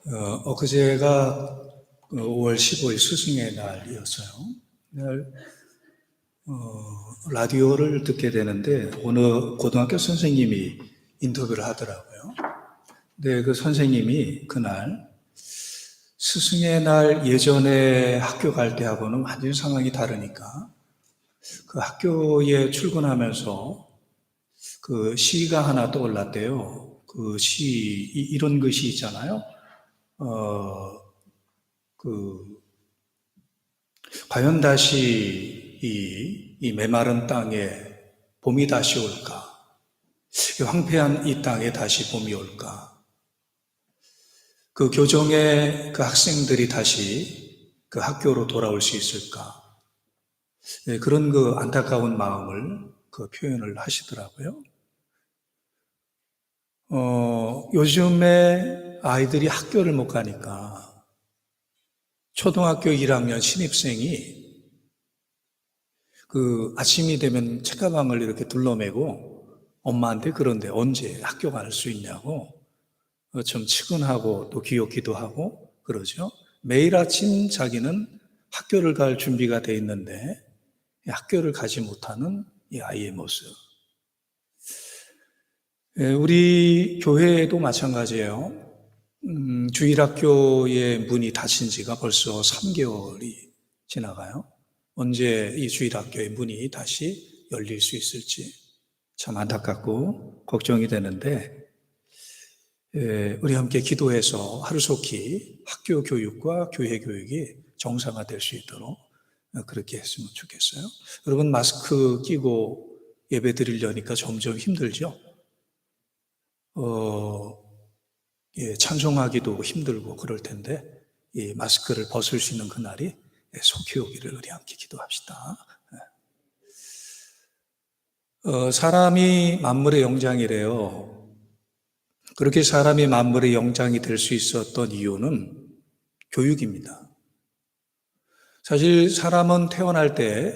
엊그제가 5월 15일 스승의 날이었어요. 날 라디오를 듣게 되는데 어느 고등학교 선생님이 인터뷰를 하더라고요. 근데 그 선생님이 그날 스승의 날 예전에 학교 갈 때하고는 완전히 상황이 다르니까 그 학교에 출근하면서 그 시가 하나 떠올랐대요. 그 시, 이런 것이 있잖아요. 과연 다시 이 메마른 땅에 봄이 다시 올까? 이 황폐한 이 땅에 다시 봄이 올까? 그 교정의 그 학생들이 다시 그 학교로 돌아올 수 있을까? 그런 그 안타까운 마음을 그 표현을 하시더라고요. 요즘에 아이들이 학교를 못 가니까 초등학교 1학년 신입생이 그 아침이 되면 책가방을 이렇게 둘러매고 엄마한테 그런데 언제 학교 갈 수 있냐고 좀 측은하고 또 귀엽기도 하고 그러죠. 매일 아침 자기는 학교를 갈 준비가 돼 있는데 학교를 가지 못하는 이 아이의 모습. 우리 교회도 마찬가지예요. 주일학교의 문이 닫힌 지가 벌써 3개월이 지나가요. 언제 이 주일학교의 문이 다시 열릴 수 있을지 참 안타깝고 걱정이 되는데 우리 함께 기도해서 하루속히 학교 교육과 교회 교육이 정상화될 수 있도록 그렇게 했으면 좋겠어요. 여러분 마스크 끼고 예배 드리려니까 점점 힘들죠? 찬송하기도 힘들고 그럴 텐데 이 마스크를 벗을 수 있는 그날이 속히 오기를 우리 함께 기도합시다. 사람이 만물의 영장이래요. 그렇게 사람이 만물의 영장이 될 수 있었던 이유는 교육입니다. 사실 사람은 태어날 때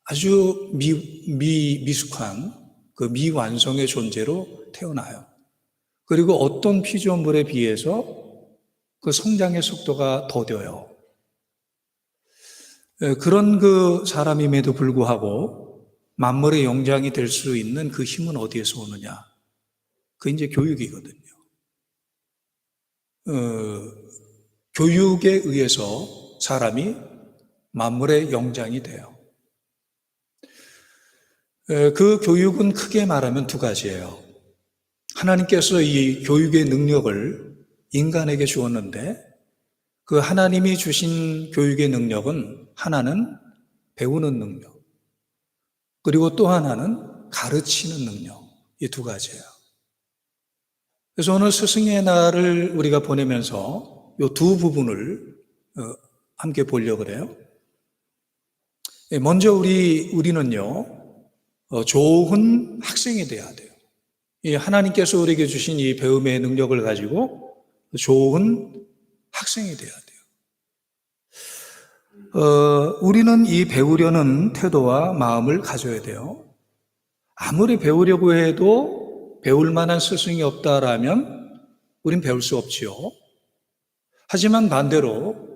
아주 미숙한 그 미완성의 존재로 태어나요. 그리고 어떤 피조물에 비해서 그 성장의 속도가 더뎌요. 그런 그 사람임에도 불구하고 만물의 영장이 될 수 있는 그 힘은 어디에서 오느냐? 그 이제 교육이거든요. 교육에 의해서 사람이 만물의 영장이 돼요. 그 교육은 크게 말하면 두 가지예요. 하나님께서 이 교육의 능력을 인간에게 주었는데 그 하나님이 주신 교육의 능력은 하나는 배우는 능력, 그리고 또 하나는 가르치는 능력, 이 두 가지예요. 그래서 오늘 스승의 날을 우리가 보내면서 이 두 부분을 함께 보려고 그래요. 먼저 우리는요, 좋은 학생이 돼야 돼요. 이 하나님께서 우리에게 주신 이 배움의 능력을 가지고 좋은 학생이 돼야 돼요. 우리는 이 배우려는 태도와 마음을 가져야 돼요. 아무리 배우려고 해도 배울 만한 스승이 없다라면 우린 배울 수 없지요. 하지만 반대로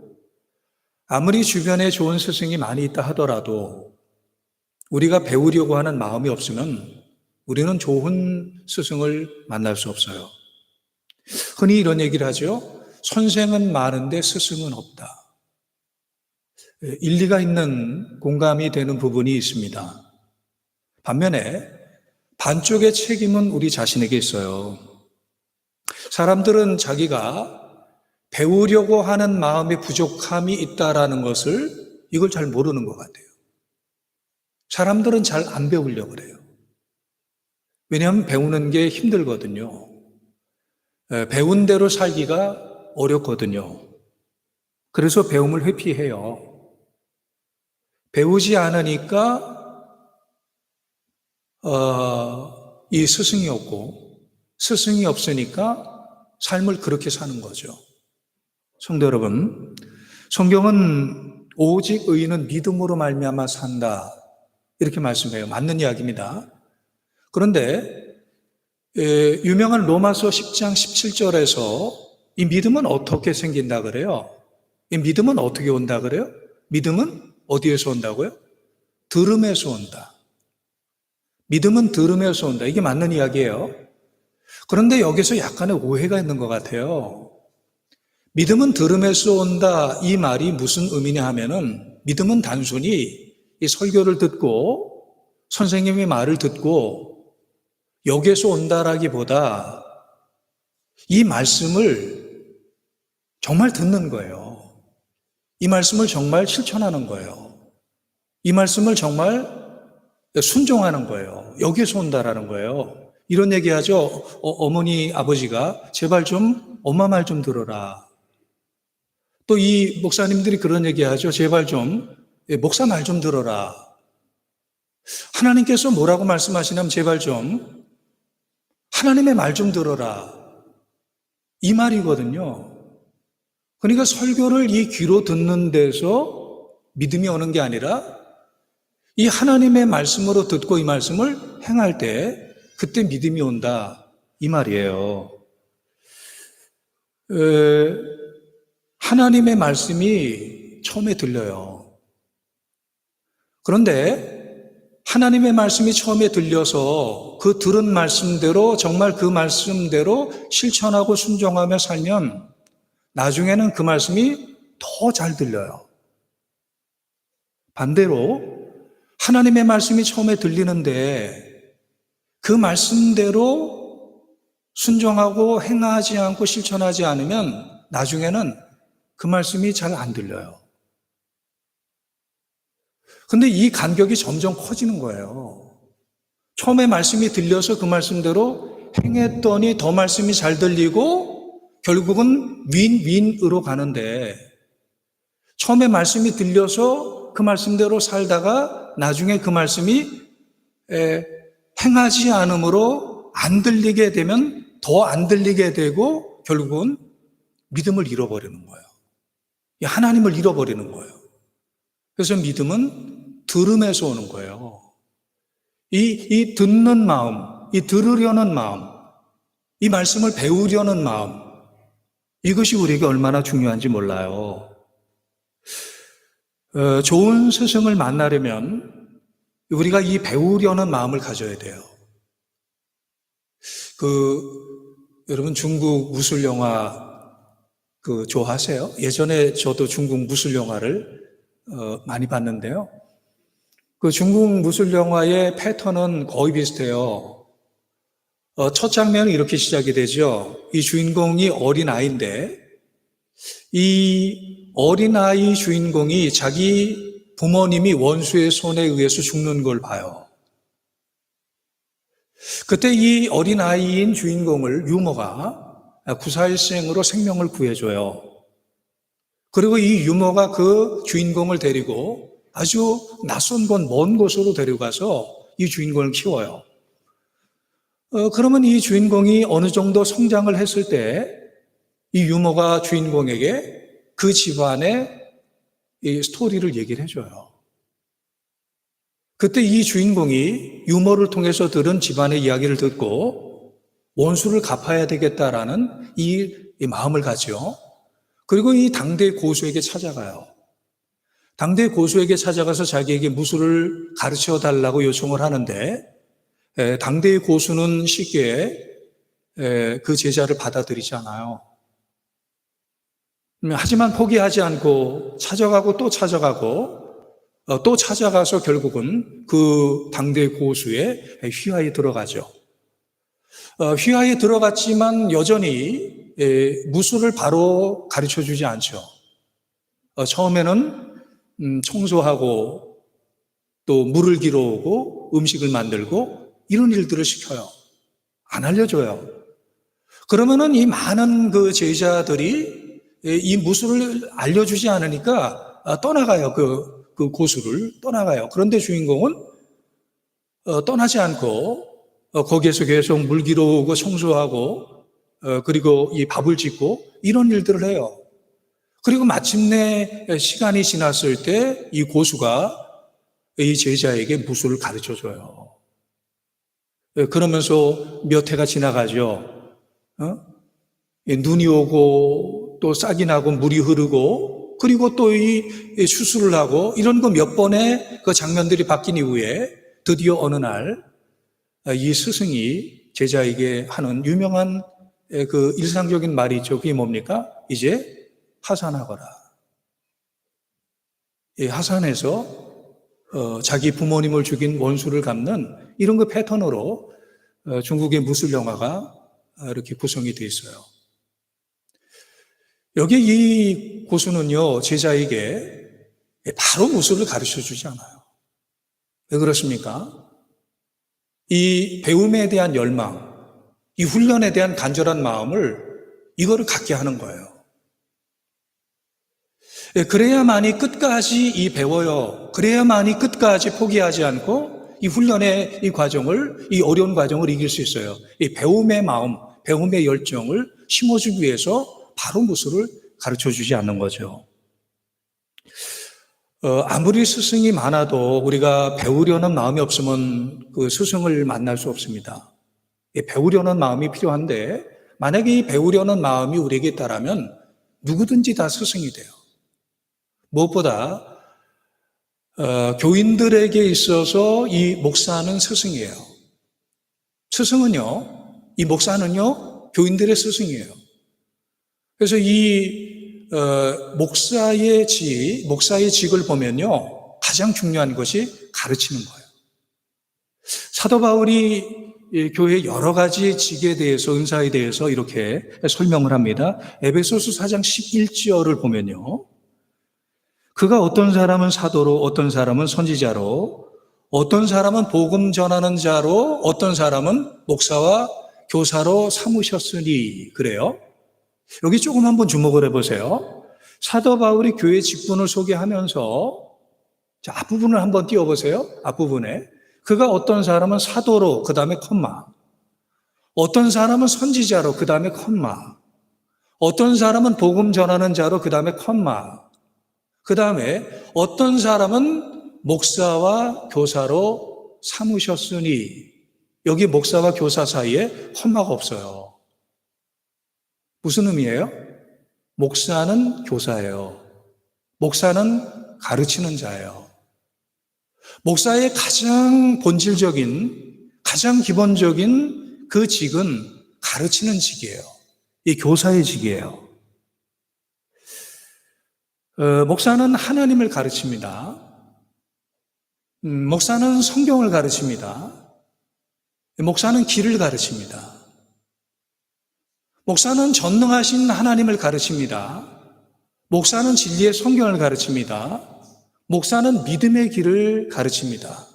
아무리 주변에 좋은 스승이 많이 있다 하더라도 우리가 배우려고 하는 마음이 없으면 우리는 좋은 스승을 만날 수 없어요. 흔히 이런 얘기를 하죠. 선생은 많은데 스승은 없다. 일리가 있는 공감이 되는 부분이 있습니다. 반면에 반쪽의 책임은 우리 자신에게 있어요. 사람들은 자기가 배우려고 하는 마음의 부족함이 있다라는 것을 이걸 잘 모르는 것 같아요. 사람들은 잘 안 배우려고 그래요. 왜냐하면 배우는 게 힘들거든요. 배운 대로 살기가 어렵거든요. 그래서 배움을 회피해요. 배우지 않으니까 이 스승이 없고 스승이 없으니까 삶을 그렇게 사는 거죠. 성도 여러분, 성경은 오직 의인은 믿음으로 말미암아 산다 이렇게 말씀해요. 맞는 이야기입니다. 그런데 유명한 로마서 10장 17절에서 이 믿음은 어떻게 생긴다 그래요? 이 믿음은 어떻게 온다 그래요? 믿음은 어디에서 온다고요? 들음에서 온다. 믿음은 들음에서 온다. 이게 맞는 이야기예요. 그런데 여기서 약간의 오해가 있는 것 같아요. 믿음은 들음에서 온다. 이 말이 무슨 의미냐 하면은 믿음은 단순히 이 설교를 듣고 선생님의 말을 듣고 여기에서 온다라기보다 이 말씀을 정말 듣는 거예요. 이 말씀을 정말 실천하는 거예요. 이 말씀을 정말 순종하는 거예요. 여기에서 온다라는 거예요. 이런 얘기하죠. 어머니, 아버지가 제발 좀 엄마 말 좀 들어라. 또 이 목사님들이 그런 얘기하죠. 제발 좀 목사 말 좀 들어라. 하나님께서 뭐라고 말씀하시냐면 제발 좀 하나님의 말 좀 들어라. 이 말이거든요. 그러니까 설교를 이 귀로 듣는 데서 믿음이 오는 게 아니라 이 하나님의 말씀으로 듣고 이 말씀을 행할 때 그때 믿음이 온다. 이 말이에요. 하나님의 말씀이 처음에 들려요. 그런데 하나님의 말씀이 처음에 들려서 그 들은 말씀대로 정말 그 말씀대로 실천하고 순종하며 살면 나중에는 그 말씀이 더 잘 들려요. 반대로 하나님의 말씀이 처음에 들리는데 그 말씀대로 순종하고 행하지 않고 실천하지 않으면 나중에는 그 말씀이 잘 안 들려요. 근데 이 간격이 점점 커지는 거예요. 처음에 말씀이 들려서 그 말씀대로 행했더니 더 말씀이 잘 들리고 결국은 윈윈으로 가는데 처음에 말씀이 들려서 그 말씀대로 살다가 나중에 그 말씀이 행하지 않으므로 안 들리게 되면 더 안 들리게 되고 결국은 믿음을 잃어버리는 거예요. 하나님을 잃어버리는 거예요. 그래서 믿음은 들음에서 오는 거예요. 이 듣는 마음, 이 들으려는 마음, 이 말씀을 배우려는 마음, 이것이 우리에게 얼마나 중요한지 몰라요. 좋은 스승을 만나려면 우리가 이 배우려는 마음을 가져야 돼요. 여러분 중국 무술 영화 좋아하세요? 예전에 저도 중국 무술 영화를 많이 봤는데요. 그 중국 무술 영화의 패턴은 거의 비슷해요. 첫 장면은 이렇게 시작이 되죠. 이 주인공이 어린아이인데 이 어린아이 주인공이 자기 부모님이 원수의 손에 의해서 죽는 걸 봐요. 그때 이 어린아이인 주인공을 유모가 구사일생으로 생명을 구해줘요. 그리고 이 유모가 그 주인공을 데리고 아주 낯선 곳, 먼 곳으로 데려가서 이 주인공을 키워요. 그러면 이 주인공이 어느 정도 성장을 했을 때 이 유모가 주인공에게 그 집안의 이 스토리를 얘기를 해줘요. 그때 이 주인공이 유모를 통해서 들은 집안의 이야기를 듣고 원수를 갚아야 되겠다라는 이 마음을 가지요. 그리고 이 당대 고수에게 찾아가요. 당대 고수에게 찾아가서 자기에게 무술을 가르쳐 달라고 요청을 하는데 당대의 고수는 쉽게 그 제자를 받아들이지 않아요. 하지만 포기하지 않고 찾아가고 또 찾아가고 또 찾아가서 결국은 그 당대 고수의 휘하에 들어가죠. 휘하에 들어갔지만 여전히 무술을 바로 가르쳐주지 않죠. 처음에는 청소하고 또 물을 길어오고 음식을 만들고 이런 일들을 시켜요. 안 알려줘요. 그러면은 이 많은 그 제자들이 이 무술을 알려주지 않으니까 떠나가요. 그 고수를 떠나가요. 그런데 주인공은 떠나지 않고 거기에서 계속 물 길어오고 청소하고 그리고 이 밥을 짓고 이런 일들을 해요. 그리고 마침내 시간이 지났을 때 이 고수가 이 제자에게 무술을 가르쳐줘요. 그러면서 몇 해가 지나가죠. 눈이 오고 또 싹이 나고 물이 흐르고 그리고 또 이 수술을 하고 이런 거 몇 번의 그 장면들이 바뀐 이후에 드디어 어느 날 이 스승이 제자에게 하는 유명한 그 일상적인 말이 있죠. 그게 뭡니까? 이제 하산하거라. 하산해서 자기 부모님을 죽인 원수를 갚는 이런 그 패턴으로 중국의 무술 영화가 이렇게 구성이 되어 있어요. 여기 이 고수는요, 제자에게 바로 무술을 가르쳐 주지 않아요. 왜 그렇습니까? 이 배움에 대한 열망, 이 훈련에 대한 간절한 마음을 이거를 갖게 하는 거예요. 그래야만이 끝까지 이 배워요. 그래야만이 끝까지 포기하지 않고 이 훈련의 이 과정을, 이 어려운 과정을 이길 수 있어요. 이 배움의 마음, 배움의 열정을 심어주기 위해서 바로 무술을 가르쳐 주지 않는 거죠. 아무리 스승이 많아도 우리가 배우려는 마음이 없으면 그 스승을 만날 수 없습니다. 배우려는 마음이 필요한데 만약에 이 배우려는 마음이 우리에게 있다면 누구든지 다 스승이 돼요. 무엇보다 교인들에게 있어서 이 목사는 스승이에요. 스승은요, 이 목사는요, 교인들의 스승이에요. 그래서 이 목사의 직을 보면요, 가장 중요한 것이 가르치는 거예요. 사도 바울이 교회 여러 가지 직에 대해서, 은사에 대해서 이렇게 설명을 합니다. 에베소서 4장 11절을 보면요, 그가 어떤 사람은 사도로, 어떤 사람은 선지자로, 어떤 사람은 복음 전하는 자로, 어떤 사람은 목사와 교사로 삼으셨으니, 그래요. 여기 조금 한번 주목을 해보세요. 사도 바울이 교회 직분을 소개하면서, 자, 앞부분을 한번 띄워보세요. 앞부분에. 그가 어떤 사람은 사도로, 그 다음에 콤마. 어떤 사람은 선지자로, 그 다음에 콤마. 어떤 사람은 복음 전하는 자로, 그 다음에 콤마. 그 다음에 어떤 사람은 목사와 교사로 삼으셨으니, 여기 목사와 교사 사이에 콤마가 없어요. 무슨 의미예요? 목사는 교사예요. 목사는 가르치는 자예요. 목사의 가장 본질적인, 가장 기본적인 그 직은 가르치는 직이에요. 이 교사의 직이에요. 목사는 하나님을 가르칩니다. 목사는 성경을 가르칩니다. 목사는 길을 가르칩니다. 목사는 전능하신 하나님을 가르칩니다. 목사는 진리의 성경을 가르칩니다. 목사는 믿음의 길을 가르칩니다.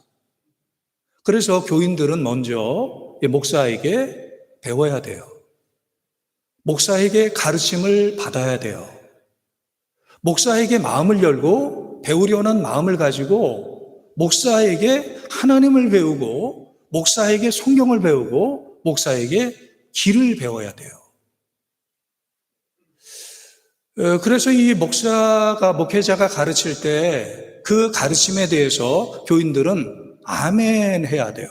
그래서 교인들은 먼저 목사에게 배워야 돼요. 목사에게 가르침을 받아야 돼요. 목사에게 마음을 열고 배우려는 마음을 가지고 목사에게 하나님을 배우고 목사에게 성경을 배우고 목사에게 길을 배워야 돼요. 그래서 이 목회자가 가르칠 때 그 가르침에 대해서 교인들은 아멘 해야 돼요.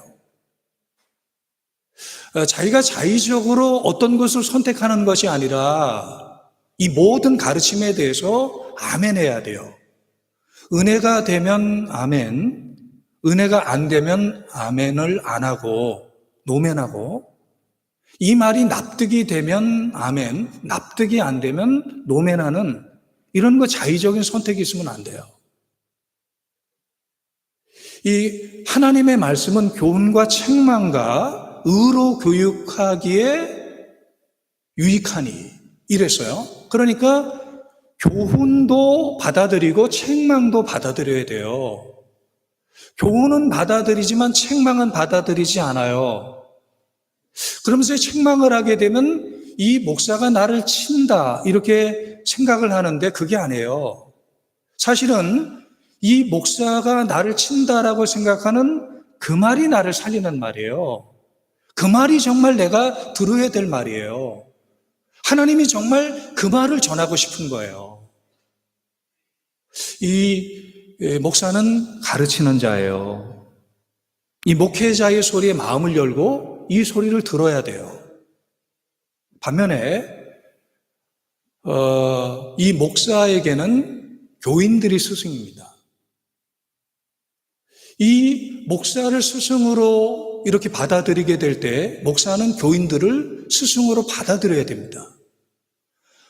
자기가 자의적으로 어떤 것을 선택하는 것이 아니라 이 모든 가르침에 대해서 아멘 해야 돼요. 은혜가 되면 아멘, 은혜가 안 되면 아멘을 안 하고 노멘하고, 이 말이 납득이 되면 아멘, 납득이 안 되면 노멘하는 이런 거 자의적인 선택이 있으면 안 돼요. 이 하나님의 말씀은 교훈과 책망과 의로 교육하기에 유익하니 이랬어요. 그러니까 교훈도 받아들이고 책망도 받아들여야 돼요. 교훈은 받아들이지만 책망은 받아들이지 않아요. 그러면서 책망을 하게 되면 이 목사가 나를 친다 이렇게 생각을 하는데 그게 아니에요. 사실은 이 목사가 나를 친다라고 생각하는 그 말이 나를 살리는 말이에요. 그 말이 정말 내가 들어야 될 말이에요. 하나님이 정말 그 말을 전하고 싶은 거예요. 이 목사는 가르치는 자예요. 이 목회자의 소리에 마음을 열고 이 소리를 들어야 돼요. 반면에 이 목사에게는 교인들이 스승입니다. 이 목사를 스승으로 이렇게 받아들이게 될 때 목사는 교인들을 스승으로 받아들여야 됩니다.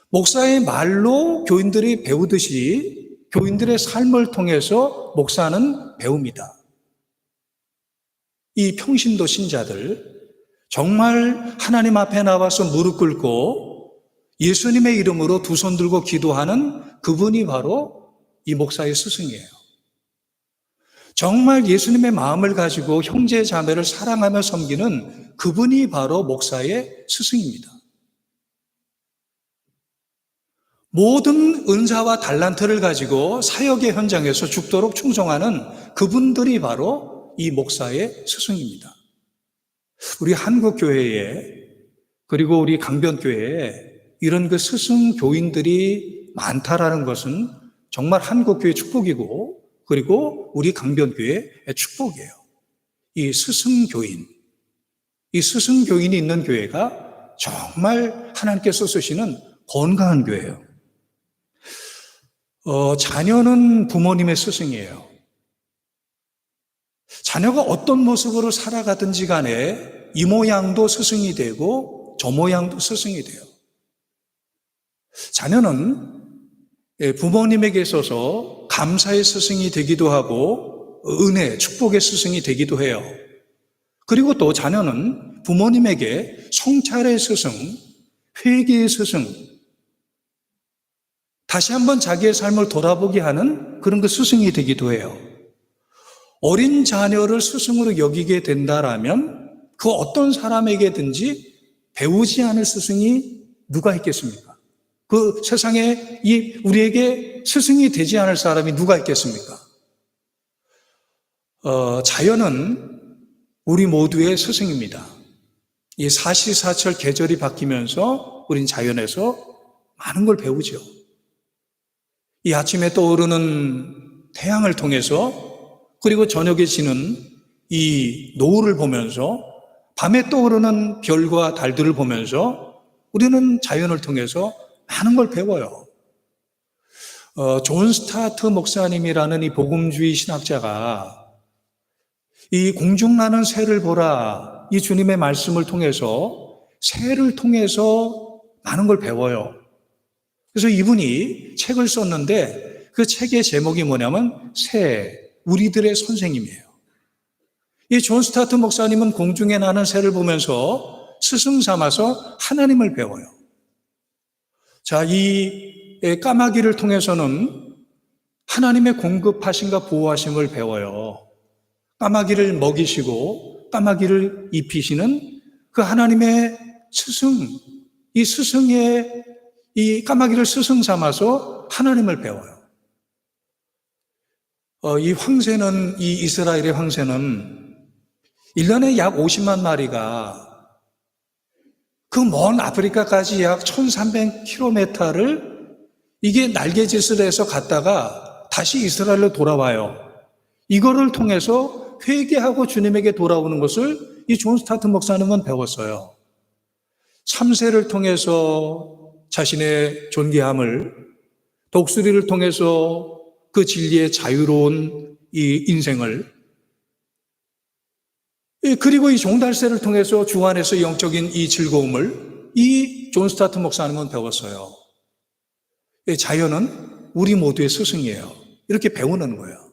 목사의 말로 교인들이 배우듯이 교인들의 삶을 통해서 목사는 배웁니다. 이 평신도 신자들, 정말 하나님 앞에 나와서 무릎 꿇고 예수님의 이름으로 두 손 들고 기도하는 그분이 바로 이 목사의 스승이에요. 정말 예수님의 마음을 가지고 형제 자매를 사랑하며 섬기는 그분이 바로 목사의 스승입니다. 모든 은사와 달란트를 가지고 사역의 현장에서 죽도록 충성하는 그분들이 바로 이 목사의 스승입니다. 우리 한국교회에, 그리고 우리 강변교회에 이런 그 스승 교인들이 많다라는 것은 정말 한국교회의 축복이고, 그리고 우리 강변교회의 축복이에요. 이 스승교인, 이 스승교인이 있는 교회가 정말 하나님께서 쓰시는 건강한 교회예요. 자녀는 부모님의 스승이에요. 자녀가 어떤 모습으로 살아가든지 간에 이 모양도 스승이 되고 저 모양도 스승이 돼요. 자녀는 부모님에게 있어서 감사의 스승이 되기도 하고 은혜, 축복의 스승이 되기도 해요. 그리고 또 자녀는 부모님에게 성찰의 스승, 회개의 스승, 다시 한번 자기의 삶을 돌아보게 하는 그런 그 스승이 되기도 해요. 어린 자녀를 스승으로 여기게 된다라면 그 어떤 사람에게든지 배우지 않을 스승이 누가 있겠습니까? 그 세상에 우리에게 스승이 되지 않을 사람이 누가 있겠습니까? 자연은 우리 모두의 스승입니다. 이 사시사철 계절이 바뀌면서 우린 자연에서 많은 걸 배우죠. 이 아침에 떠오르는 태양을 통해서, 그리고 저녁에 지는 이 노을을 보면서, 밤에 떠오르는 별과 달들을 보면서 우리는 자연을 통해서 많은 걸 배워요. 존 스타트 목사님이라는 이 복음주의 신학자가 이 공중나는 새를 보라, 이 주님의 말씀을 통해서, 새를 통해서 많은 걸 배워요. 그래서 이분이 책을 썼는데 그 책의 제목이 뭐냐면 새, 우리들의 선생님이에요. 이 존 스타트 목사님은 공중에 나는 새를 보면서 스승 삼아서 하나님을 배워요. 자, 이 까마귀를 통해서는 하나님의 공급하심과 보호하심을 배워요. 까마귀를 먹이시고 까마귀를 입히시는 그 하나님의 스승, 이 스승의 이 까마귀를 스승 삼아서 하나님을 배워요. 이 황새는, 이 이스라엘의 황새는 1년에 약 50만 마리가 그 먼 아프리카까지 약 1300km를 이게 날개짓을 해서 갔다가 다시 이스라엘로 돌아와요. 이거를 통해서 회개하고 주님에게 돌아오는 것을 이 존 스타트 목사님은 배웠어요. 3세를 통해서 자신의 존귀함을, 독수리를 통해서 그 진리의 자유로운 이 인생을, 그리고 이 종달새를 통해서 주 안에서 영적인 이 즐거움을 이 존 스타트 목사님은 배웠어요. 자연은 우리 모두의 스승이에요. 이렇게 배우는 거예요.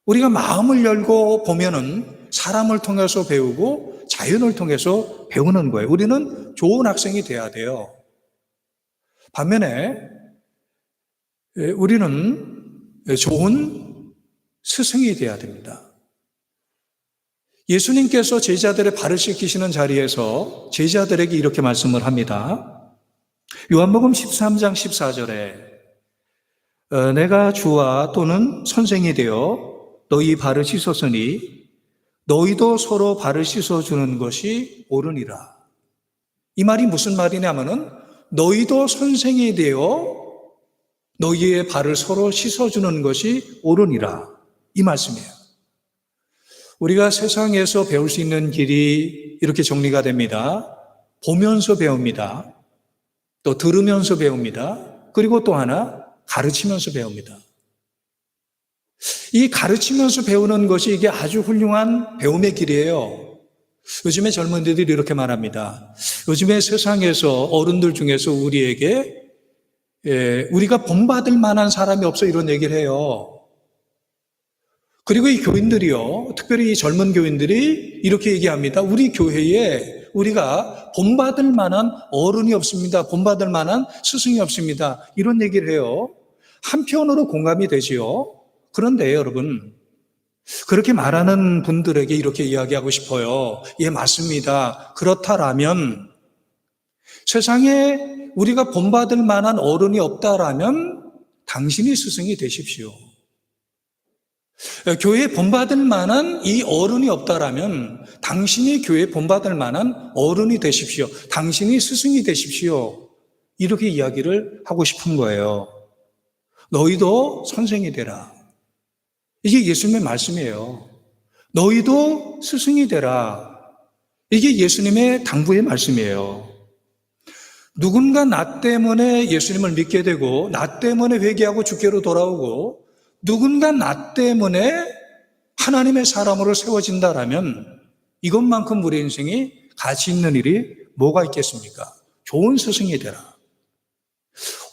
우리가 마음을 열고 보면은 사람을 통해서 배우고 자연을 통해서 배우는 거예요. 우리는 좋은 학생이 돼야 돼요. 반면에 우리는 좋은 스승이 돼야 됩니다. 예수님께서 제자들의 발을 씻기시는 자리에서 제자들에게 이렇게 말씀을 합니다. 요한복음 13장 14절에 내가 주와 또는 선생이 되어 너희 발을 씻었으니 너희도 서로 발을 씻어주는 것이 옳으니라. 이 말이 무슨 말이냐면은 너희도 선생이 되어 너희의 발을 서로 씻어주는 것이 옳으니라. 이 말씀이에요. 우리가 세상에서 배울 수 있는 길이 이렇게 정리가 됩니다. 보면서 배웁니다. 또 들으면서 배웁니다. 그리고 또 하나 가르치면서 배웁니다. 이 가르치면서 배우는 것이 이게 아주 훌륭한 배움의 길이에요. 요즘에 젊은이들이 이렇게 말합니다. 요즘에 세상에서 어른들 중에서 우리에게 우리가 본받을 만한 사람이 없어, 이런 얘기를 해요. 그리고 이 교인들이요, 특별히 이 젊은 교인들이 이렇게 얘기합니다. 우리 교회에 우리가 본받을 만한 어른이 없습니다. 본받을 만한 스승이 없습니다. 이런 얘기를 해요. 한편으로 공감이 되지요. 그런데 여러분, 그렇게 말하는 분들에게 이렇게 이야기하고 싶어요. 예, 맞습니다. 그렇다라면, 세상에 우리가 본받을 만한 어른이 없다라면 당신이 스승이 되십시오. 교회에 본받을 만한 이 어른이 없다라면 당신이 교회에 본받을 만한 어른이 되십시오. 당신이 스승이 되십시오. 이렇게 이야기를 하고 싶은 거예요. 너희도 선생이 되라. 이게 예수님의 말씀이에요. 너희도 스승이 되라. 이게 예수님의 당부의 말씀이에요. 누군가 나 때문에 예수님을 믿게 되고, 나 때문에 회개하고 주께로 돌아오고, 누군가 나 때문에 하나님의 사람으로 세워진다라면 이것만큼 우리 인생이 가치 있는 일이 뭐가 있겠습니까? 좋은 스승이 되라.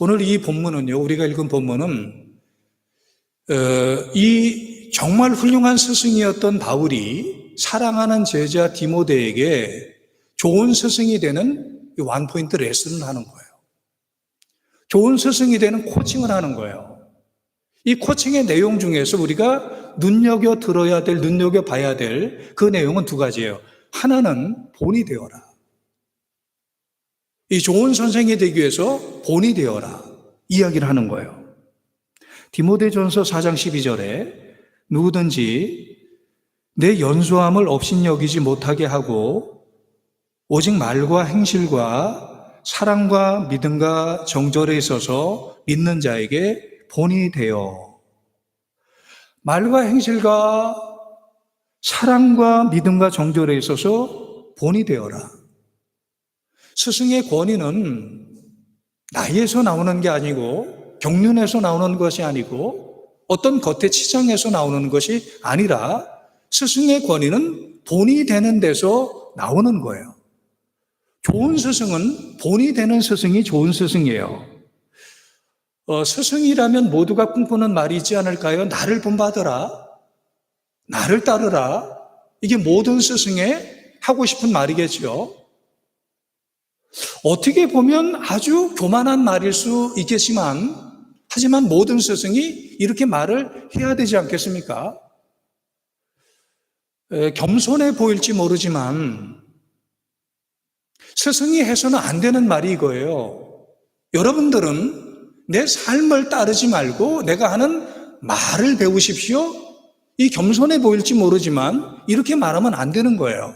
오늘 이 본문은요, 우리가 읽은 본문은 이 정말 훌륭한 스승이었던 바울이 사랑하는 제자 디모데에게 좋은 스승이 되는 원포인트 레슨을 하는 거예요. 좋은 스승이 되는 코칭을 하는 거예요. 이 코칭의 내용 중에서 우리가 눈여겨들어야 될, 눈여겨봐야 될 그 내용은 두 가지예요. 하나는 본이 되어라. 이 좋은 선생이 되기 위해서 본이 되어라. 이야기를 하는 거예요. 디모데전서 4장 12절에 누구든지 내 연소함을 업신여기지 못하게 하고 오직 말과 행실과 사랑과 믿음과 정절에 있어서 믿는 자에게 본이 되어, 말과 행실과 사랑과 믿음과 정절에 있어서 본이 되어라. 스승의 권위는 나이에서 나오는 게 아니고, 경륜에서 나오는 것이 아니고, 어떤 겉의 치장에서 나오는 것이 아니라 스승의 권위는 본이 되는 데서 나오는 거예요. 좋은 스승은 본이 되는 스승이 좋은 스승이에요. 스승이라면 모두가 꿈꾸는 말이 있지 않을까요? 나를 본받아라, 나를 따르라. 이게 모든 스승의 하고 싶은 말이겠죠. 어떻게 보면 아주 교만한 말일 수 있겠지만, 하지만 모든 스승이 이렇게 말을 해야 되지 않겠습니까? 겸손해 보일지 모르지만 스승이 해서는 안 되는 말이 이거예요. 여러분들은 내 삶을 따르지 말고 내가 하는 말을 배우십시오. 이 겸손해 보일지 모르지만 이렇게 말하면 안 되는 거예요.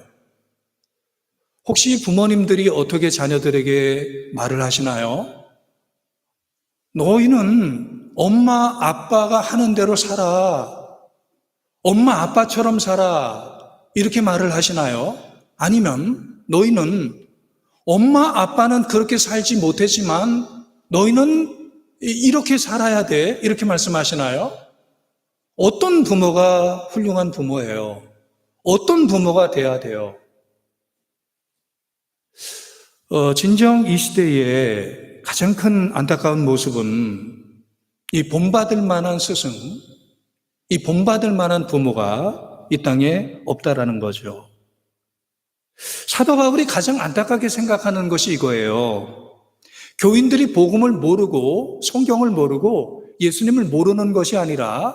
혹시 부모님들이 어떻게 자녀들에게 말을 하시나요? 너희는 엄마 아빠가 하는 대로 살아. 엄마 아빠처럼 살아. 이렇게 말을 하시나요? 아니면 너희는 엄마 아빠는 그렇게 살지 못했지만 너희는 이렇게 살아야 돼. 이렇게 말씀하시나요? 어떤 부모가 훌륭한 부모예요? 어떤 부모가 돼야 돼요? 진정 이 시대의 가장 큰 안타까운 모습은 이 본받을 만한 스승, 이 본받을 만한 부모가 이 땅에 없다라는 거죠. 사도 바울이 가장 안타깝게 생각하는 것이 이거예요. 교인들이 복음을 모르고 성경을 모르고 예수님을 모르는 것이 아니라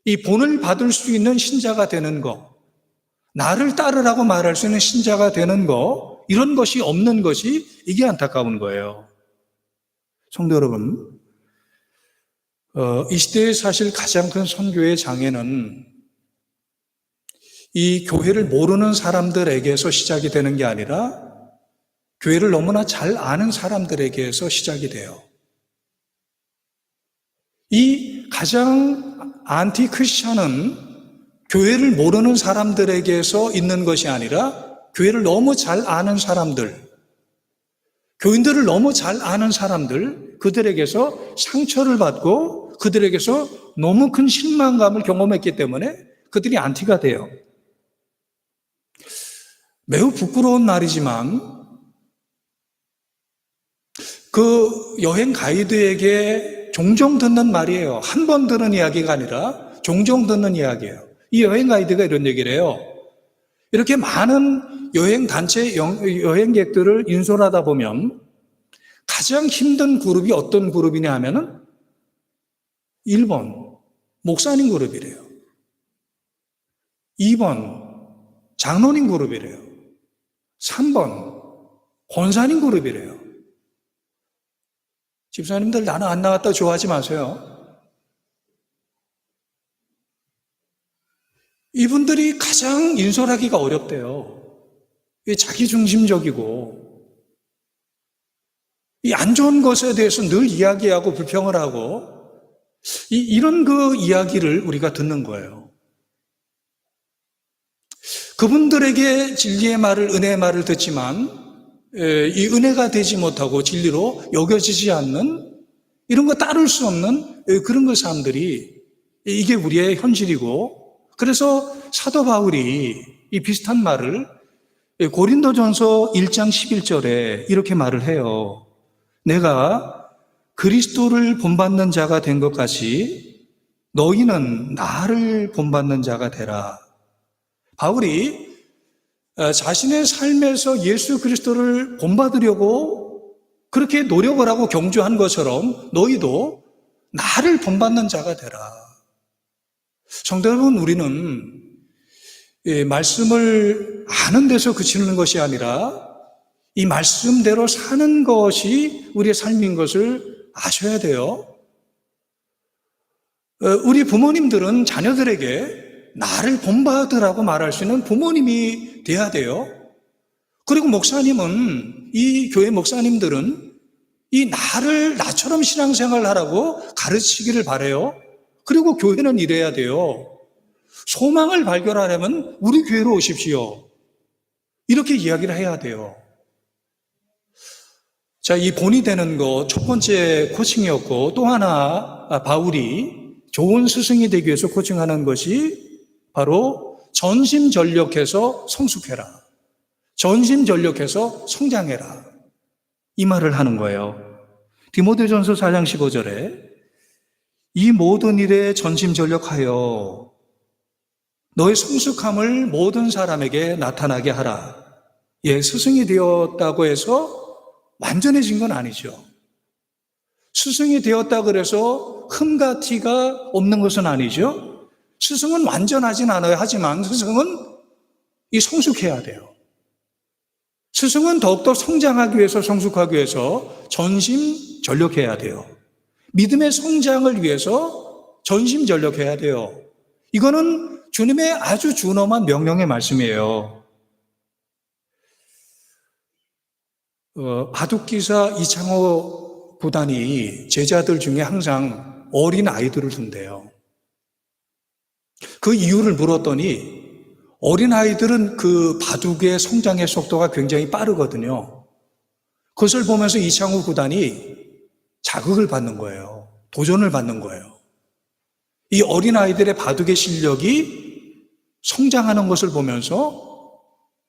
이 본을 받을 수 있는 신자가 되는 것, 나를 따르라고 말할 수 있는 신자가 되는 것, 이런 것이 없는 것이 이게 안타까운 거예요. 성도 여러분, 이 시대의 사실 가장 큰 선교의 장애는 이 교회를 모르는 사람들에게서 시작이 되는 게 아니라 교회를 너무나 잘 아는 사람들에게서 시작이 돼요. 이 가장 안티 크리스천은 교회를 모르는 사람들에게서 있는 것이 아니라 교회를 너무 잘 아는 사람들, 교인들을 너무 잘 아는 사람들, 그들에게서 상처를 받고 그들에게서 너무 큰 실망감을 경험했기 때문에 그들이 안티가 돼요. 매우 부끄러운 말이지만 그 여행 가이드에게 종종 듣는 말이에요. 한 번 들은 이야기가 아니라 종종 듣는 이야기예요. 이 여행 가이드가 이런 얘기를 해요. 이렇게 많은 여행 단체 여행객들을 인솔하다 보면 가장 힘든 그룹이 어떤 그룹이냐 하면은 1번 목사님 그룹이래요. 2번 장로님 그룹이래요. 3번 권사님 그룹이래요. 집사님들 나는 안 나갔다 좋아하지 마세요. 이분들이 가장 인솔하기가 어렵대요. 자기중심적이고 이 안 좋은 것에 대해서 늘 이야기하고 불평을 하고 이런 그 이야기를 우리가 듣는 거예요. 그분들에게 진리의 말을, 은혜의 말을 듣지만 이 은혜가 되지 못하고 진리로 여겨지지 않는 이런 거 따를 수 없는 그런 그 사람들이 이게 우리의 현실이고, 그래서 사도 바울이 이 비슷한 말을 고린도전서 1장 11절에 이렇게 말을 해요. 내가 그리스도를 본받는 자가 된 것 같이 너희는 나를 본받는 자가 되라. 바울이 자신의 삶에서 예수 그리스도를 본받으려고 그렇게 노력을 하고 경주한 것처럼 너희도 나를 본받는 자가 되라. 성도 여러분, 우리는 말씀을 아는 데서 그치는 것이 아니라 이 말씀대로 사는 것이 우리의 삶인 것을 아셔야 돼요. 우리 부모님들은 자녀들에게 나를 본받으라고 말할 수 있는 부모님이 돼야 돼요. 그리고 목사님은, 이 교회 목사님들은 이 나를 나처럼 신앙생활을 하라고 가르치기를 바라요. 그리고 교회는 이래야 돼요. 소망을 발견하려면 우리 교회로 오십시오. 이렇게 이야기를 해야 돼요. 자, 이 본이 되는 거 첫 번째 코칭이었고, 또 하나 바울이 좋은 스승이 되기 위해서 코칭하는 것이 바로 전심전력해서 성숙해라. 전심전력해서 성장해라. 이 말을 하는 거예요. 디모데전서 4장 15절에 이 모든 일에 전심전력하여 너의 성숙함을 모든 사람에게 나타나게 하라. 예, 스승이 되었다고 해서 완전해진 건 아니죠. 스승이 되었다 그래서 흠과 티가 없는 것은 아니죠. 스승은 완전하진 않아요. 하지만 스승은 이 성숙해야 돼요. 스승은 더욱더 성장하기 위해서, 성숙하기 위해서 전심전력해야 돼요. 믿음의 성장을 위해서 전심전력해야 돼요. 이거는 주님의 아주 준엄한 명령의 말씀이에요. 바둑기사 이창호 구단이 제자들 중에 항상 어린 아이들을 둔대요. 그 이유를 물었더니 어린 아이들은 그 바둑의 성장의 속도가 굉장히 빠르거든요. 그것을 보면서 이창호 구단이 자극을 받는 거예요. 도전을 받는 거예요. 이 어린 아이들의 바둑의 실력이 성장하는 것을 보면서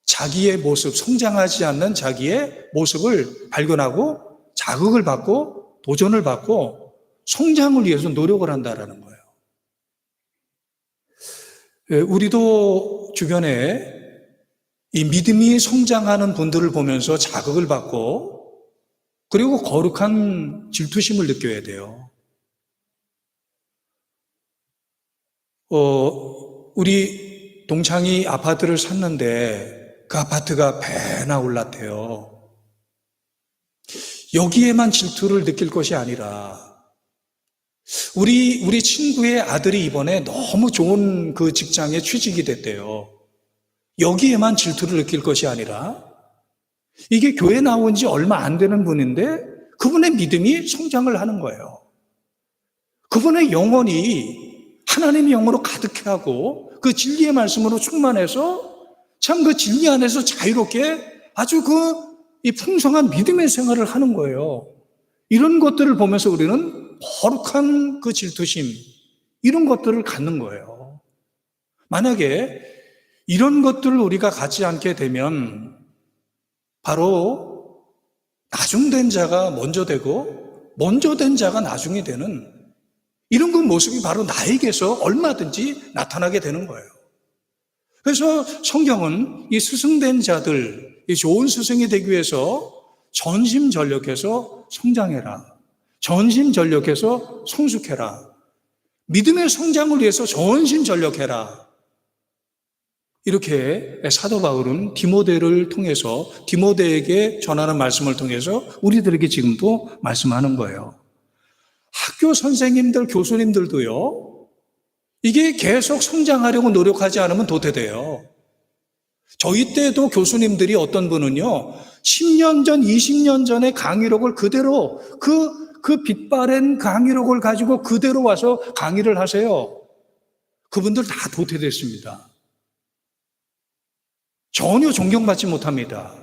자기의 모습, 성장하지 않는 자기의 모습을 발견하고 자극을 받고 도전을 받고 성장을 위해서 노력을 한다라는 거예요. 우리도 주변에 이 믿음이 성장하는 분들을 보면서 자극을 받고 그리고 거룩한 질투심을 느껴야 돼요. 우리 동창이 아파트를 샀는데 그 아파트가 배나 올랐대요. 여기에만 질투를 느낄 것이 아니라 우리 친구의 아들이 이번에 너무 좋은 그 직장에 취직이 됐대요. 여기에만 질투를 느낄 것이 아니라 이게 교회 나온 지 얼마 안 되는 분인데 그분의 믿음이 성장을 하는 거예요. 그분의 영혼이 하나님의 영으로 가득하고 그 진리의 말씀으로 충만해서 참 그 진리 안에서 자유롭게 아주 그 이 풍성한 믿음의 생활을 하는 거예요. 이런 것들을 보면서 우리는 거룩한 그 질투심, 이런 것들을 갖는 거예요. 만약에 이런 것들을 우리가 갖지 않게 되면 바로 나중된 자가 먼저 되고 먼저 된 자가 나중이 되는 이런 그 모습이 바로 나에게서 얼마든지 나타나게 되는 거예요. 그래서 성경은 이 스승된 자들, 이 좋은 스승이 되기 위해서 전심전력해서 성장해라. 전심전력해서 성숙해라. 믿음의 성장을 위해서 전심전력해라. 이렇게 사도 바울은 디모데를 통해서 디모데에게 전하는 말씀을 통해서 우리들에게 지금도 말씀하는 거예요. 학교 선생님들, 교수님들도요, 이게 계속 성장하려고 노력하지 않으면 도태돼요. 저희 때도 교수님들이 어떤 분은요, 10년 전, 20년 전의 강의록을 그대로 그 빛바랜 강의록을 가지고 그대로 와서 강의를 하세요. 그분들 다 도태됐습니다. 전혀 존경받지 못합니다.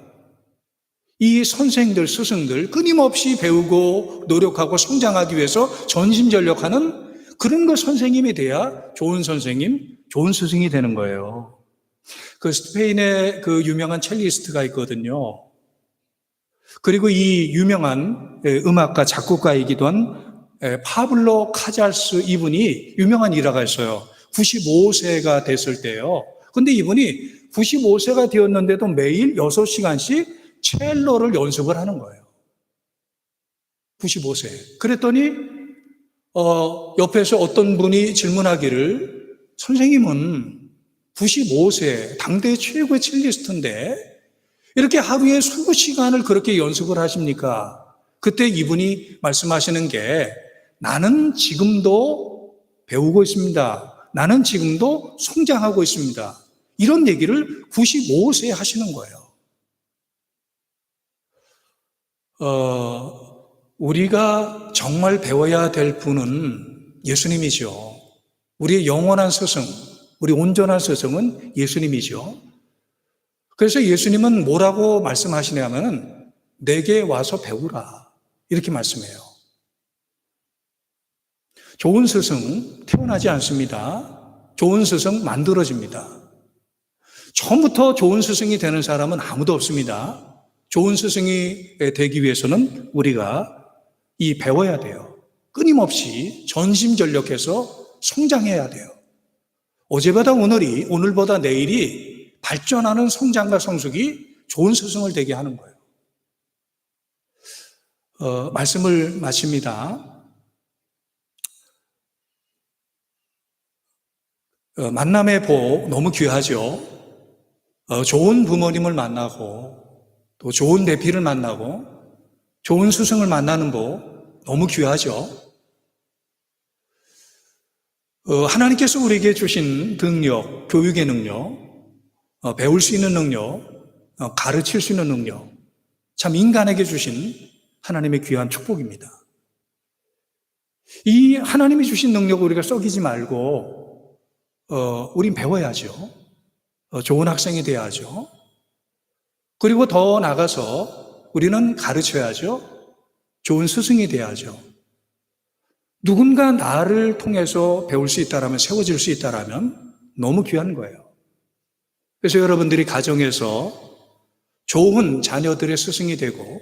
이 선생들, 스승들 끊임없이 배우고 노력하고 성장하기 위해서 전심전력하는 그런 그 선생님이 돼야 좋은 선생님, 좋은 스승이 되는 거예요. 그 스페인의 그 유명한 첼리스트가 있거든요. 그리고 이 유명한 음악가, 작곡가이기도 한 파블로 카잘스, 이분이 유명한 일화가 있어요. 95세가 됐을 때요. 근데 이분이 95세가 되었는데도 매일 6시간씩 첼로를 연습을 하는 거예요. 95세. 그랬더니 옆에서 어떤 분이 질문하기를, 선생님은 95세 당대 최고의 첼리스트인데 이렇게 하루에 수십 시간을 그렇게 연습을 하십니까? 그때 이분이 말씀하시는 게, 나는 지금도 배우고 있습니다. 나는 지금도 성장하고 있습니다. 이런 얘기를 95세에 하시는 거예요. 우리가 정말 배워야 될 분은 예수님이죠. 우리의 영원한 스승, 우리 온전한 스승은 예수님이죠. 그래서 예수님은 뭐라고 말씀하시냐면, 내게 와서 배우라, 이렇게 말씀해요. 좋은 스승 태어나지 않습니다. 좋은 스승 만들어집니다. 처음부터 좋은 스승이 되는 사람은 아무도 없습니다. 좋은 스승이 되기 위해서는 우리가 배워야 돼요. 끊임없이 전심전력해서 성장해야 돼요. 어제보다 오늘이, 오늘보다 내일이 발전하는 성장과 성숙이 좋은 스승을 되게 하는 거예요. 말씀을 마칩니다. 만남의 복 너무 귀하죠. 좋은 부모님을 만나고 또 좋은 대피를 만나고 좋은 스승을 만나는 복 너무 귀하죠. 하나님께서 우리에게 주신 능력, 교육의 능력, 배울 수 있는 능력, 가르칠 수 있는 능력, 참 인간에게 주신 하나님의 귀한 축복입니다. 이 하나님이 주신 능력을 우리가 썩이지 말고 우린 배워야죠. 좋은 학생이 돼야죠. 그리고 더 나가서 우리는 가르쳐야죠. 좋은 스승이 돼야죠. 누군가 나를 통해서 배울 수 있다라면, 세워질 수 있다라면 너무 귀한 거예요. 그래서 여러분들이 가정에서 좋은 자녀들의 스승이 되고,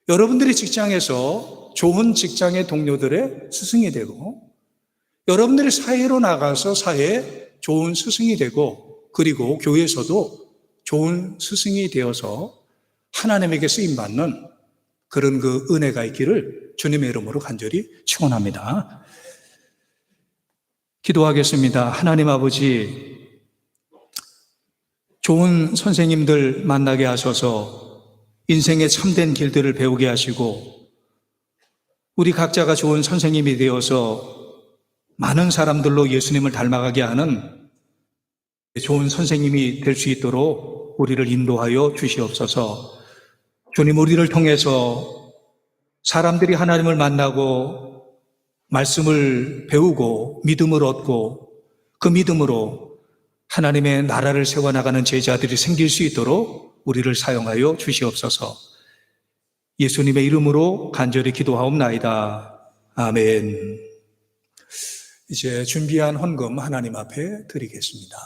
여러분들이 직장에서 좋은 직장의 동료들의 스승이 되고, 여러분들이 사회로 나가서 사회에 좋은 스승이 되고, 그리고 교회에서도 좋은 스승이 되어서 하나님에게 쓰임받는 그런 그 은혜가 있기를 주님의 이름으로 간절히 축원합니다. 기도하겠습니다. 하나님 아버지, 좋은 선생님들 만나게 하셔서 인생의 참된 길들을 배우게 하시고, 우리 각자가 좋은 선생님이 되어서 많은 사람들로 예수님을 닮아가게 하는 좋은 선생님이 될 수 있도록 우리를 인도하여 주시옵소서. 주님, 우리를 통해서 사람들이 하나님을 만나고 말씀을 배우고 믿음을 얻고 그 믿음으로 하나님의 나라를 세워나가는 제자들이 생길 수 있도록 우리를 사용하여 주시옵소서. 예수님의 이름으로 간절히 기도하옵나이다. 아멘. 이제 준비한 헌금 하나님 앞에 드리겠습니다.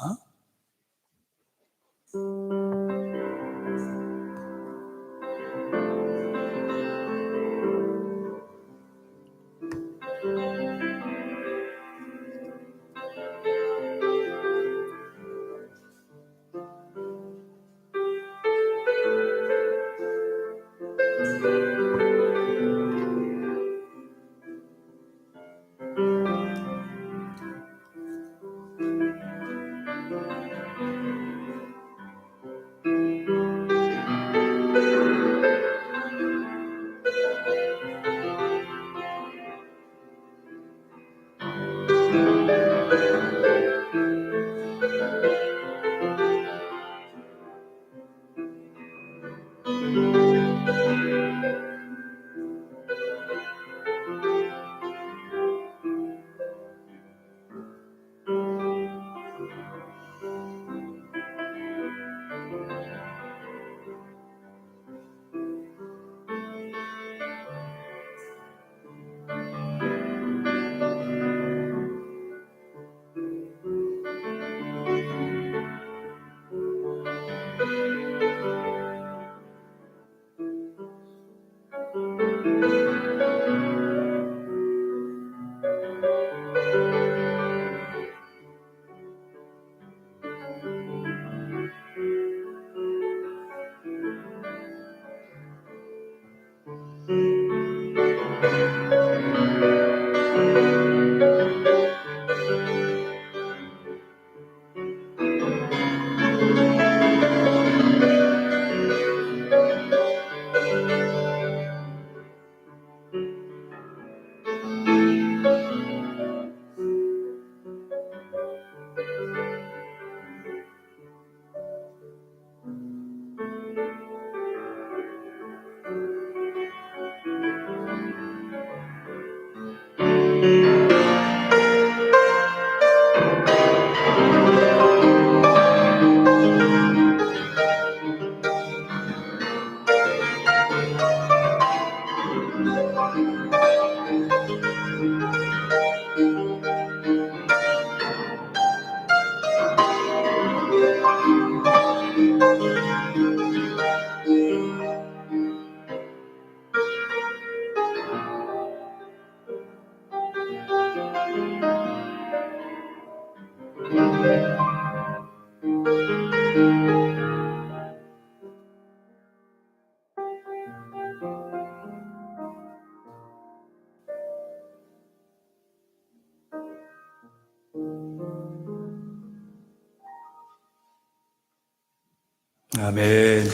아멘. 네,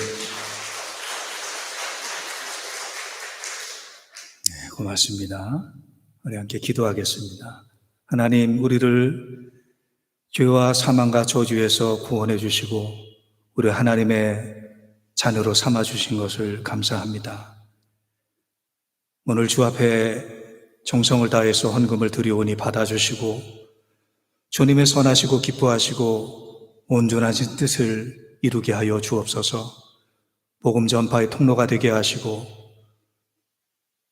고맙습니다. 우리 함께 기도하겠습니다. 하나님, 우리를 죄와 사망과 저주에서 구원해 주시고 우리 하나님의 자녀로 삼아 주신 것을 감사합니다. 오늘 주 앞에 정성을 다해서 헌금을 드리오니 받아주시고 주님의 선하시고 기뻐하시고 온전하신 뜻을 이루게 하여 주옵소서. 복음 전파의 통로가 되게 하시고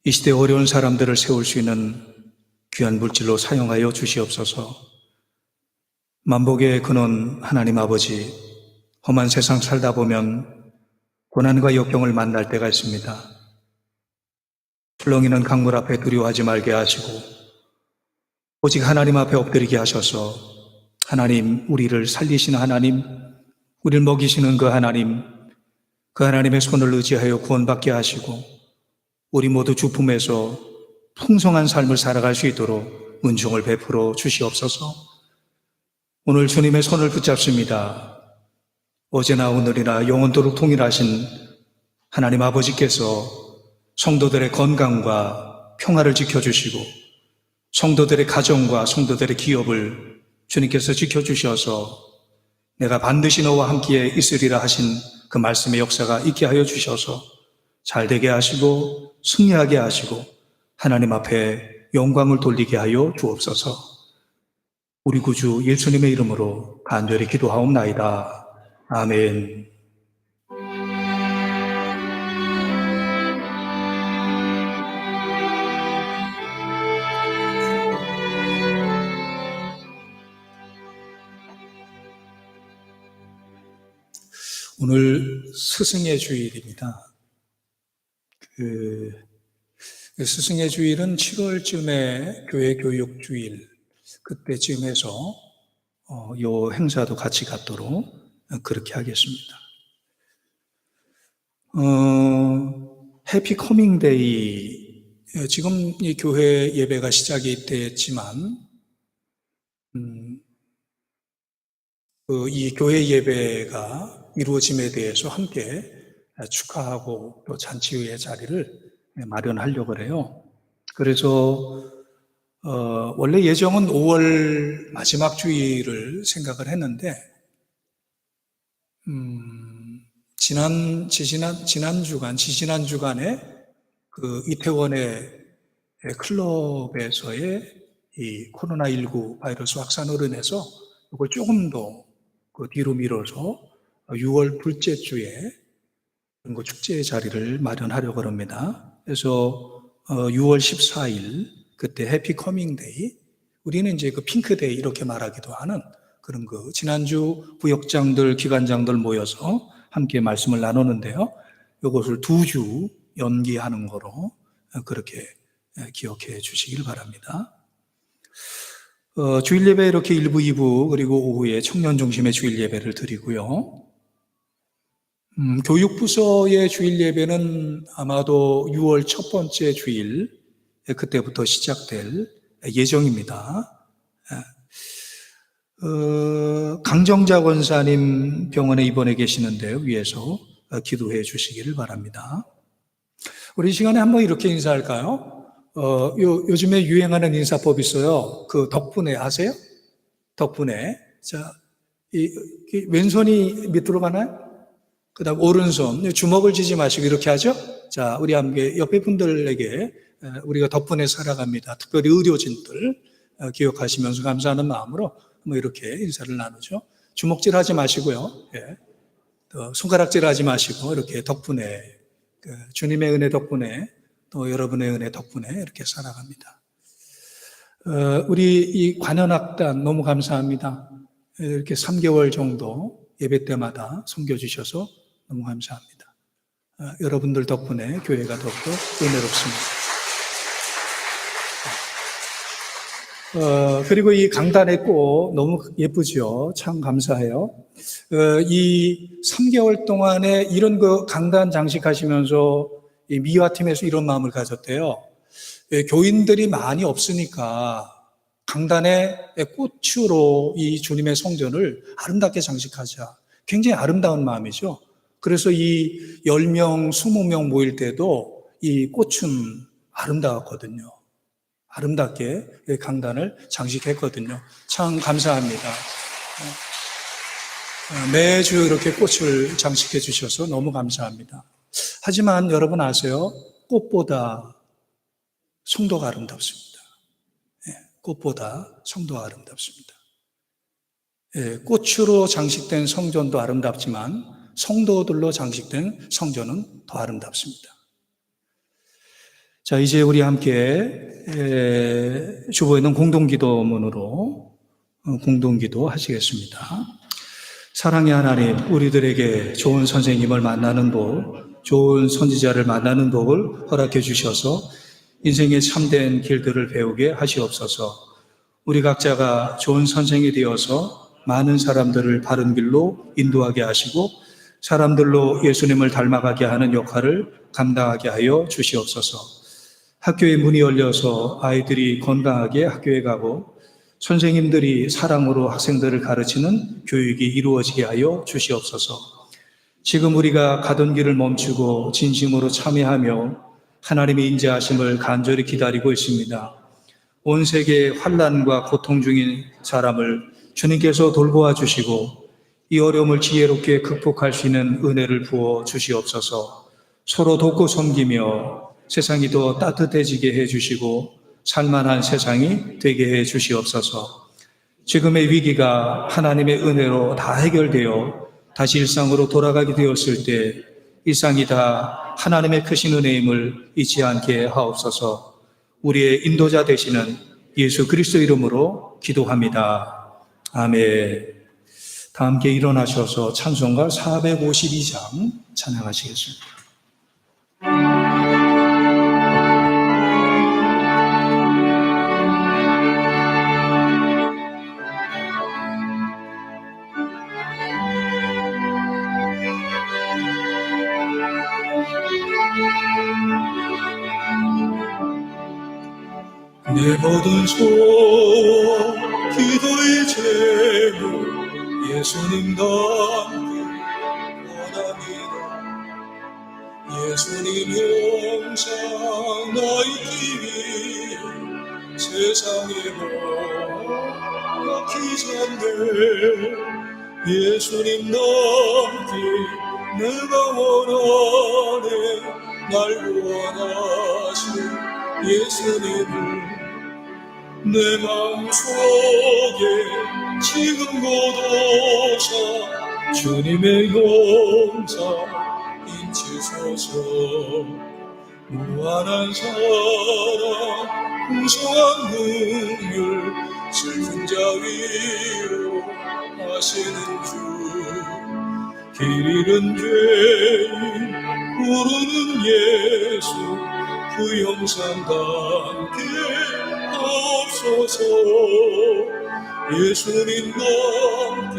이 시대 어려운 사람들을 세울 수 있는 귀한 물질로 사용하여 주시옵소서. 만복의 근원 하나님 아버지, 험한 세상 살다 보면 고난과 역경을 만날 때가 있습니다. 출렁이는 강물 앞에 두려워하지 말게 하시고 오직 하나님 앞에 엎드리게 하셔서 하나님, 우리를 살리시는 하나님, 우리를 먹이시는 그 하나님의 손을 의지하여 구원받게 하시고 우리 모두 주품에서 풍성한 삶을 살아갈 수 있도록 은총을 베풀어 주시옵소서. 오늘 주님의 손을 붙잡습니다. 어제나 오늘이나 영원토록 동일하신 하나님 아버지께서 성도들의 건강과 평화를 지켜주시고 성도들의 가정과 성도들의 기업을 주님께서 지켜주셔서 내가 반드시 너와 함께 있으리라 하신 그 말씀의 역사가 있게 하여 주셔서 잘되게 하시고 승리하게 하시고 하나님 앞에 영광을 돌리게 하여 주옵소서. 우리 구주 예수님의 이름으로 간절히 기도하옵나이다. 아멘. 오늘 스승의 주일입니다. 스승의 주일은 7월쯤에 교회 교육 주일 그때쯤 해서 요 행사도 같이 갖도록 그렇게 하겠습니다. 해피 커밍 데이, 지금 이 교회 예배가 시작이 됐지만 이 교회 예배가 이루어짐에 대해서 함께 축하하고 또 잔치의 자리를 마련하려고 해요. 그래서 원래 예정은 5월 마지막 주일을 생각을 했는데 지지난 주간에 그 이태원의 클럽에서의 이 코로나19 바이러스 확산으로 인해서 이걸 조금 더 그 뒤로 미뤄서 6월 둘째 주에 축제의 자리를 마련하려고 합니다. 그래서 6월 14일 그때 해피 커밍 데이, 우리는 이제 그 핑크 데이 이렇게 말하기도 하는 그런 지난주 부역장들, 기관장들 모여서 함께 말씀을 나누는데요. 이것을 2주 연기하는 거로 그렇게 기억해 주시길 바랍니다. 주일 예배 이렇게 1부, 2부 그리고 오후에 청년 중심의 주일 예배를 드리고요. 교육부서의 주일 예배는 아마도 6월 첫 번째 주일 그때부터 시작될 예정입니다. 강정자 권사님 병원에 입원해 계시는데요. 위에서 기도해 주시기를 바랍니다. 우리 이 시간에 한번 이렇게 인사할까요? 요즘에 유행하는 인사법이 있어요. 그 덕분에 아세요? 덕분에. 자, 왼손이 밑으로 가나요? 그 다음 오른손, 주먹을 쥐지 마시고 이렇게 하죠? 자, 우리 함께 옆에 분들에게 우리가 덕분에 살아갑니다. 특별히 의료진들 기억하시면서 감사하는 마음으로 뭐 이렇게 인사를 나누죠. 주먹질 하지 마시고요. 예. 또 손가락질 하지 마시고 이렇게 덕분에, 주님의 은혜 덕분에 또 여러분의 은혜 덕분에 이렇게 살아갑니다. 우리 이 관현악단 너무 감사합니다. 이렇게 3개월 정도 예배 때마다 섬겨주셔서 너무 감사합니다. 여러분들 덕분에 교회가 더욱더 은혜롭습니다. 그리고 이 강단의 꽃 너무 예쁘죠? 참 감사해요. 이 3개월 동안에 이런 강단 장식하시면서 이 미화팀에서 이런 마음을 가졌대요. 교인들이 많이 없으니까 강단의 꽃으로 이 주님의 성전을 아름답게 장식하자. 굉장히 아름다운 마음이죠. 그래서 이 10명, 20명 모일 때도 이 꽃은 아름다웠거든요. 아름답게 강단을 장식했거든요. 참 감사합니다. 매주 이렇게 꽃을 장식해 주셔서 너무 감사합니다. 하지만 여러분 아세요? 꽃보다 성도가 아름답습니다. 꽃보다 성도가 아름답습니다. 꽃으로 장식된 성전도 아름답지만 성도들로 장식된 성전은 더 아름답습니다. 자, 이제 우리 함께 주보에 있는 공동기도문으로 공동기도 하시겠습니다. 사랑의 하나님, 우리들에게 좋은 선생님을 만나는 복, 좋은 선지자를 만나는 복을 허락해 주셔서 인생의 참된 길들을 배우게 하시옵소서. 우리 각자가 좋은 선생이 되어서 많은 사람들을 바른 길로 인도하게 하시고 사람들로 예수님을 닮아가게 하는 역할을 감당하게 하여 주시옵소서. 학교의 문이 열려서 아이들이 건강하게 학교에 가고 선생님들이 사랑으로 학생들을 가르치는 교육이 이루어지게 하여 주시옵소서. 지금 우리가 가던 길을 멈추고 진심으로 참여하며 하나님의 인자하심을 간절히 기다리고 있습니다. 온 세계의 환난과 고통 중인 사람을 주님께서 돌보아 주시고 이 어려움을 지혜롭게 극복할 수 있는 은혜를 부어 주시옵소서. 서로 돕고 섬기며 세상이 더 따뜻해지게 해주시고 살만한 세상이 되게 해주시옵소서. 지금의 위기가 하나님의 은혜로 다 해결되어 다시 일상으로 돌아가게 되었을 때 일상이 다 하나님의 크신 은혜임을 잊지 않게 하옵소서. 우리의 인도자 되시는 예수 그리스도 이름으로 기도합니다. 아멘. 다 함께 일어나셔서 찬송가 452장 찬양하시겠습니다. 내 모든 소원 기도의 제목 예수님답게 원합니다. 예수님 영상 나이기 위해 세상에 먹기 전에 예수님 남게 내가 원하네. 날 구원하신 예수님을 내 마음속에 지금 고도사 주님의 용사 인치소서. 무한한 사랑 무서한 능률 슬픈 자 위로 하시는 주. 길 잃은 죄인 부르는 예수 그 영상 담게 없어서. 예수님 남게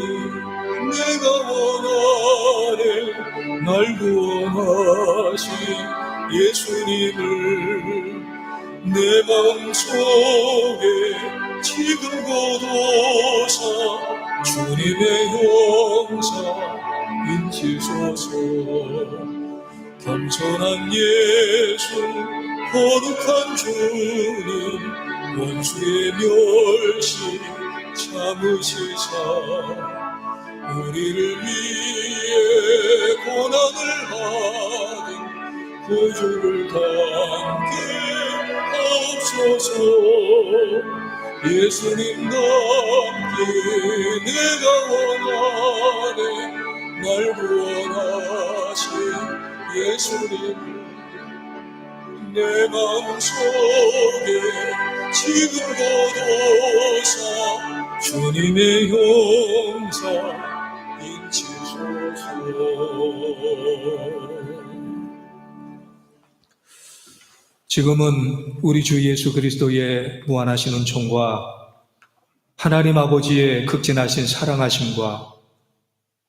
내가 원하네. 날 구원하신 예수님을 내 마음속에 지금 고도사 주님의 용사 인치소서. 겸손한 예수 거룩한 주님 원수의 멸시 참으시사 우리를 위해 고난을 받은 그 주를 담게 없어서. 예수님 남게 내가 원하네. 날 구원하신 예수님 내 마음속에 지금 고도사 주님의 용사 인치소서. 지금은 우리 주 예수 그리스도의 무한하신 은총과 하나님 아버지의 극진하신 사랑하심과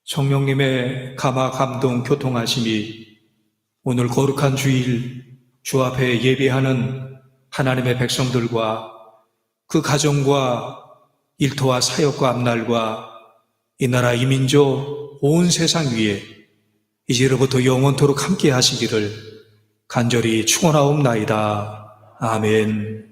성령님의 감화 감동 교통하심이 오늘 거룩한 주일 주 앞에 예배하는 하나님의 백성들과 그 가정과 일터와 사역과 앞날과 이 나라 이 민족 온 세상 위에 이제로부터 영원토록 함께 하시기를 간절히 축원하옵나이다. 아멘.